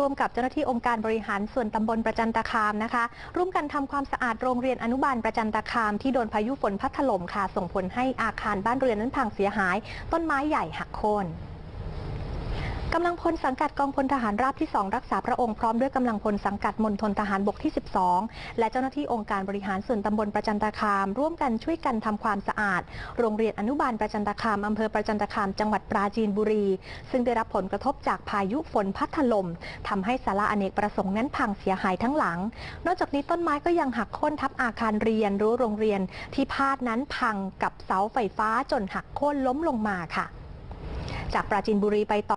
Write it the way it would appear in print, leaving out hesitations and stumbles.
ร่วมกับเจ้าหน้าที่องค์การบริหารส่วนตำบลประจันตคามนะคะร่วมกันทำความสะอาดโรงเรียนอนุบาลประจันตคามที่โดนพายุฝนพัดถล่มค่ะส่งผลให้อาคารบ้านเรือนนั้นพังเสียหายต้นไม้ใหญ่หักโค่นกำลังพลสังกัดกองพลทหารราบที่ 2รักษาพระองค์พร้อมด้วยกำลังพลสังกัดมณฑลทหารบกที่ 12และเจ้าหน้าที่องค์การบริหารส่วนตำบลประจันตคามร่วมกันช่วยกันทำความสะอาดโรงเรียนอนุบาลประจันตคามอำเภอประจันตคามจังหวัดปราจีนบุรีซึ่งได้รับผลกระทบจากพายุฝนพัดถล่มทำให้ศาลาอเนกประสงค์นั้นพังเสียหายทั้งหลังนอกจากนี้ต้นไม้ก็ยังหักโค่นทับอาคารเรียนโรงเรียนที่พาดนั้นพังกับเสาไฟฟ้าจนหักโค่นล้มลงมาค่ะจากปราจีนบุรีไปต่อ